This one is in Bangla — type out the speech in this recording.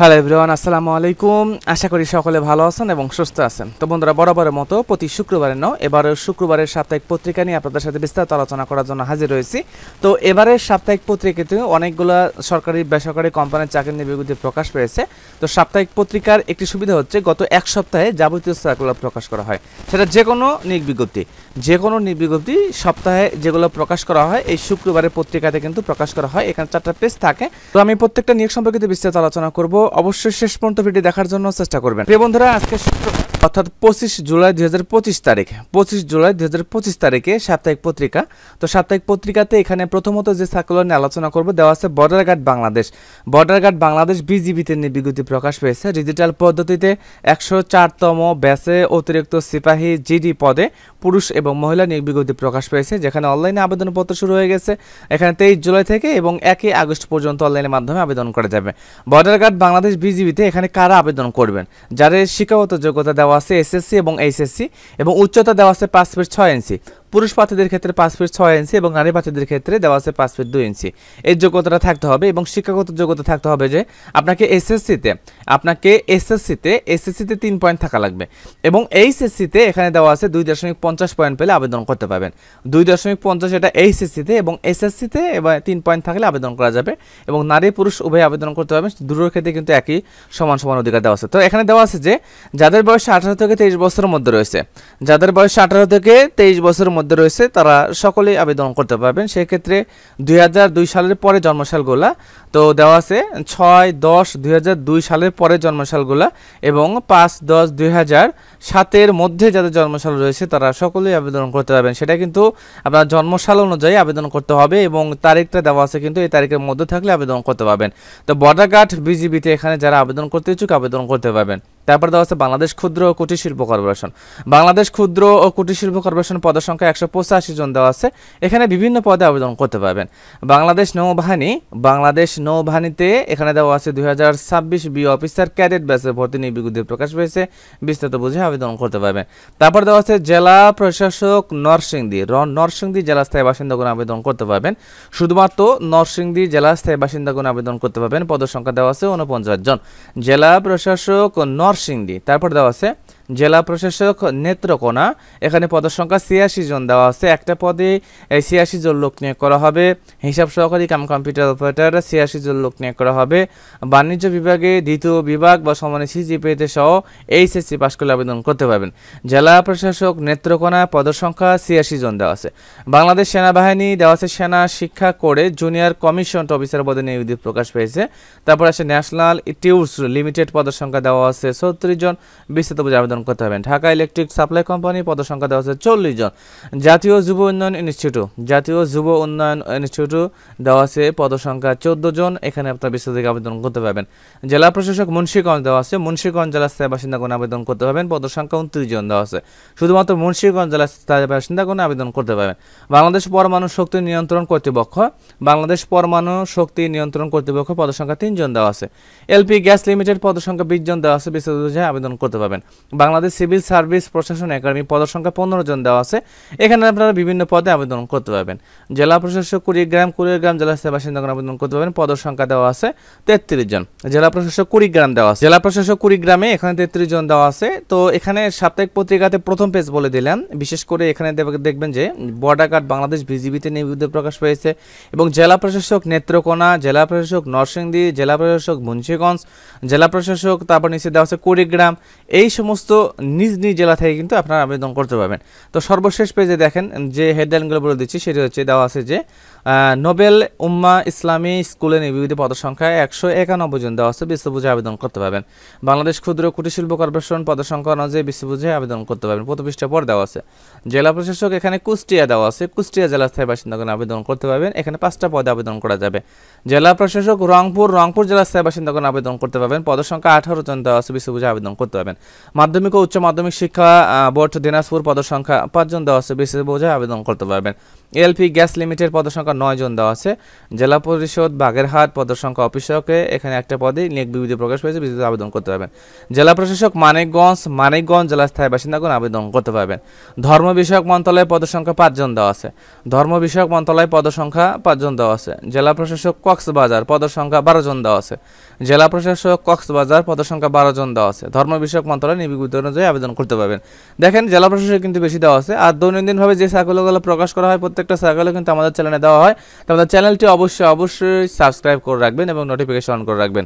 হ্যালো এভরিওয়ান, আসসালামু আলাইকুম। আশা করি সকলে ভালো আছেন এবং সুস্থ আছেন। তো বন্ধুরা, বরাবরের মতো প্রতি শুক্রবারের এবারের শুক্রবারের সাপ্তাহিক পত্রিকা নিয়ে আপনাদের সাথে বিস্তারিত আলোচনা করার জন্য হাজির হয়েছি। তো এবারের সাপ্তাহিক পত্রিকাতে অনেকগুলো সরকারি বেসরকারি কোম্পানির চাকরি নিয়ে বিজ্ঞপ্তি প্রকাশ পেয়েছে। তো সাপ্তাহিক পত্রিকার একটি সুবিধা হচ্ছে গত এক সপ্তাহে যাবতীয় সার্কুলার প্রকাশ করা হয়, সেটা যে কোনো নিয়োগ বিজ্ঞপ্তি সপ্তাহে যেগুলো প্রকাশ করা হয় এই শুক্রবারের পত্রিকাতে কিন্তু প্রকাশ করা হয়। এখানে 4টা পেজ থাকে। তো আমি প্রত্যেকটা নিয়োগ সম্পর্কিত বিস্তারিত আলোচনা করব। অবশ্যই শেষ পর্যন্ত ভিডিও দেখার জন্য চেষ্টা করবেন। প্রিয় বন্ধুরা, আজকে শুক্রবার অর্থাৎ 25 জুলাই 2025 তারিখে সাপ্তাহিক পত্রিকা। তো সাপ্তাহিক পত্রিকাতে এখানে প্রথমত যে সার্কুলার নিয়ে আলোচনা করব দেওয়া আছে বর্ডার গার্ড বাংলাদেশ বিজিবিতে নিয়ে বিজ্ঞপ্তি প্রকাশ পেয়েছে। ডিজিটাল পদ্ধতিতে 104তম ব্যাচে অতিরিক্ত সিপাহী জিডি পদে পুরুষ এবং মহিলা নিয়োগ বিজ্ঞপ্তি প্রকাশ পেয়েছে, যেখানে অনলাইনে আবেদনপত্র শুরু হয়ে গেছে। এখানে 23 জুলাই থেকে এবং 1 আগস্ট পর্যন্ত অনলাইনের মাধ্যমে আবেদন করা যাবে। বর্ডার গার্ড বাংলাদেশ বিজিবিতে এখানে কারা আবেদন করবেন? যাদের শিক্ষাগত যোগ্যতা দেওয়া আছে এসএসসি এবং এইচএসসি এবং উচ্চতা দেওয়া আছে 5 ফিট 6 ইঞ্চি। পুরুষ প্রার্থীদের ক্ষেত্রে 5 ফিট 6 ইঞ্চি এবং নারী প্রার্থীদের ক্ষেত্রে দেওয়া আছে 5 ফিট 2 ইঞ্চি। এই যোগ্যতাটা থাকতে হবে এবং শিক্ষাগত যোগ্যতা থাকতে হবে যে আপনাকে এসএসসিতে 3 পয়েন্ট থাকা লাগবে এবং এইচএসসিতে এখানে দেওয়া আছে 2.50 পয়েন্ট পেলে আবেদন করতে পারবেন। 2.50 এটা এইচএসসিতে এবং এসএসসিতে এবার 3 পয়েন্ট থাকলে আবেদন করা যাবে এবং নারী পুরুষ উভয় আবেদন করতে পারবেন। দুটোর ক্ষেত্রে কিন্তু একই সমান অধিকার দেওয়া আছে। তো এখানে দেওয়া আছে যে যাদের বয়স 18 থেকে 23 বছরের মধ্যে রয়েছে তারা সকলেই আবেদন করতে পারবেন। সেক্ষেত্রে 2002 সালের পরে জন্মসালগুলা তো দেওয়া আছে 6-10-2002 সালের পরে জন্মসালগুলা এবং 5-10-2007 মধ্যে যাদের জন্মসাল রয়েছে তারা সকলেই আবেদন করতে পারবেন। সেটা কিন্তু আপনার জন্মসাল অনুযায়ী আবেদন করতে হবে এবং তারিখটা দেওয়া আছে, কিন্তু এই তারিখের মধ্যে থাকলে আবেদন করতে পারবেন। তো বর্ডার গার্ড বিজিবিতে এখানে যারা আবেদন করতে ইচ্ছুক আবেদন করতে পারবেন। তারপর দেওয়া আছে বাংলাদেশ ক্ষুদ্র ও কুটির শিল্প কর্পোরেশন পদের সংখ্যা 185 জন দেওয়া আছে। এখানে বিভিন্ন পদে আবেদন করতে পারবেন। বাংলাদেশ নৌবাহিনীতে এখানে দেওয়া আছে 2026 বি অফিসার ক্যাডেট ব্যাচে ভর্তি নিয়ে বিজ্ঞপ্তি প্রকাশ পেয়েছে, বিস্তারিত বুঝে আবেদন করতে পারবেন। তারপর দেওয়া আছে জেলা প্রশাসক নরসিংদী জেলা স্থায়ী বাসিন্দাগণ আবেদন করতে পারবেন। শুধুমাত্র নরসিংদী জেলা স্থায়ী বাসিন্দাগণ আবেদন করতে পারবেন। পদের সংখ্যা দেওয়া আছে 49 জন। জেলা প্রশাসক নরসিংদী। তারপর দেওয়া আছে জেলা প্রশাসক নেত্রকোনা, এখানে পদের সংখ্যা 86 জন দেওয়া আছে। একটা পদে 86 জন লোক নিয়োগ করা হবে। হিসাব সহকারী কম্পিউটার অপারেটর 86 জন লোক নিয়োগ করা হবে। বাণিজ্য বিভাগে দ্বিতীয় বিভাগ বা সমানে সিজিপিএতে সহ এইচএসসি পাস করলে আবেদন করতে পারবেন। জেলা প্রশাসক নেত্রকোনা পদের সংখ্যা 86 জন দেওয়া আছে। বাংলাদেশ সেনাবাহিনী দেওয়া আছে সেনা শিক্ষা করে জুনিয়র কমিশন অফিসার পদে নিয়োগ প্রকাশ পেয়েছে। তারপর আছে ন্যাশনাল ট্যুরস লিমিটেড পদের সংখ্যা দেওয়া আছে 36 জন, বিস্তারিত বুঝে আবেদন করতে পারবেন। ঢাকা ইলেকট্রিক সাপ্লাই কোম্পানি পদের সংখ্যা দেওয়া আছে 40 জন। জাতীয় যুব উন্নয়ন ইনস্টিটিউট দেওয়া আছে পদের সংখ্যা 14 জন। এখানে আপনার বিস্তারিত আবেদন করতে পারবেন। জেলা প্রশাসক মুন্সিগঞ্জ দেওয়া আছে। মুন্সিগঞ্জ জেলা স্থায়ী বাসিন্দাগণ আবেদন করতে পারবেন। পদের সংখ্যা 29 জন দেওয়া আছে। শুধুমাত্র মুন্সিগঞ্জ জেলা স্থায়ী বাসিন্দাগণ আবেদন করতে পারবেন। বাংলাদেশ পরমাণু শক্তি নিয়ন্ত্রণ কর্তৃপক্ষ পদের সংখ্যা 3 জন দেওয়া আছে। এলপি গ্যাস লিমিটেড পদের সংখ্যা 20 জন দেওয়া আছে, বিস্তারিত আবেদন করতে পারবেন। বাংলাদেশ সিভিল সার্ভিস প্রশাসন একাডেমি পদের সংখ্যা 15 জন দেওয়া আছে। এখানে আপনারা বিভিন্ন পদে আবেদন করতে পারবেন। জেলা প্রশাসক কুড়িগ্রাম জেলা স্থায়ী বাসিন্দাগণ আবেদন করতে পারবেন। পদের সংখ্যা দেওয়া আছে 33 জন। জেলা প্রশাসক কুড়িগ্রামে এখানে 33 জন দেওয়া আছে। তো এখানে সাপ্তাহিক পত্রিকাতে প্রথম পেজ বলে দিলাম। বিশেষ করে এখানে দেখবেন যে বর্ডার গার্ড বাংলাদেশ বিজিবিতে নিয়ে বিজ্ঞপ্তি প্রকাশ পেয়েছে এবং জেলা প্রশাসক নেত্রকোনা, জেলা প্রশাসক নরসিংদী, জেলা প্রশাসক মুন্সিগঞ্জ, জেলা প্রশাসক তারপর নিচে দেওয়া আছে কুড়িগ্রাম। এই সমস্ত নিজ জেলা থেকে কিন্তু আপনারা আবেদন করতে পারবেন। তো সর্বশেষ পেজে দেখেন যে হেডলাইনগুলো বলে দিচ্ছি, সেটি হচ্ছে দেওয়া আছে যে নোবেল উম্মা ইসলামী স্কুলে নিয়োজিত পদের সংখ্যা 191 জন দেওয়া আছে, বিস্তারিত বুঝে আবেদন করতে পারবেন। বাংলাদেশ ক্ষুদ্র কুটির শিল্প কর্পোরেশন পদের সংখ্যা অনুযায়ী বিস্তারিত বুঝে আবেদন করতে পারবেন। প্রথম পৃষ্ঠা পর দেওয়া আছে জেলা প্রশাসক এখানে কুষ্টিয়া দেওয়া আছে। কুষ্টিয়া জেলা স্থায়ী বাসিন্দাগণ আবেদন করতে পারবেন। এখানে 5টা পদে আবেদন করা যাবে। জেলা প্রশাসক রংপুর জেলা স্থায়ী বাসিন্দাগণ আবেদন করতে পারবেন। পদের সংখ্যা 18 জন দেওয়া আছে, বিস্তারিত বুঝে আবেদন করতে পারবেন। মাধ্যমিক ও উচ্চ মাধ্যমিক শিক্ষা বোর্ড দিনাজপুর পদের সংখ্যা 5 জন দেওয়া আছে, বিস্তারিত বুঝে আবেদন করতে পারবেন। এলপি গ্যাস লিমিটেড পদের সংখ্যা 9 জন দেওয়া আছে। জেলা পরিষদ বাগেরহাট পদের সংখ্যা অফিসকে এখানে একটা পদে নিয়োগ বিজ্ঞপ্তি প্রকাশ পেয়েছে, বিদ্যুৎ আবেদন করতে পারবেন। জেলা প্রশাসক মানিকগঞ্জ জেলা স্থায়ী বাসিন্দাগণ আবেদন করতে পারবেন। ধর্ম বিষয়ক মন্ত্রণালয় পদের সংখ্যা 5 জন দেওয়া আছে। ধর্ম বিষয়ক মন্ত্রণালয় পদের সংখ্যা 5 জন দেওয়া আছে। জেলা প্রশাসক কক্সবাজার পদের সংখ্যা 12 জন দেওয়া আছে। জেলা প্রশাসক কক্সবাজার পদের সংখ্যা 12 জন দেওয়া আছে। ধর্ম বিষয়ক মন্ত্রণালয় নিয়োগ বিজ্ঞপ্তি অনুযায়ী আবেদন করতে পারবেন। দেখেন জেলা প্রশাসক কিন্তু বেশি দেওয়া আছে। আর দৈনন্দিনভাবে যে সার্কুলারগুলো প্রকাশ করা হয় প্রত্যেকটা সার্কুলার কিন্তু আমাদের চ্যানেলে দেওয়া হয়। তো আমাদের চ্যানেলটি অবশ্যই সাবস্ক্রাইব করে রাখবেন এবং নোটিফিকেশন অন করে রাখবেন।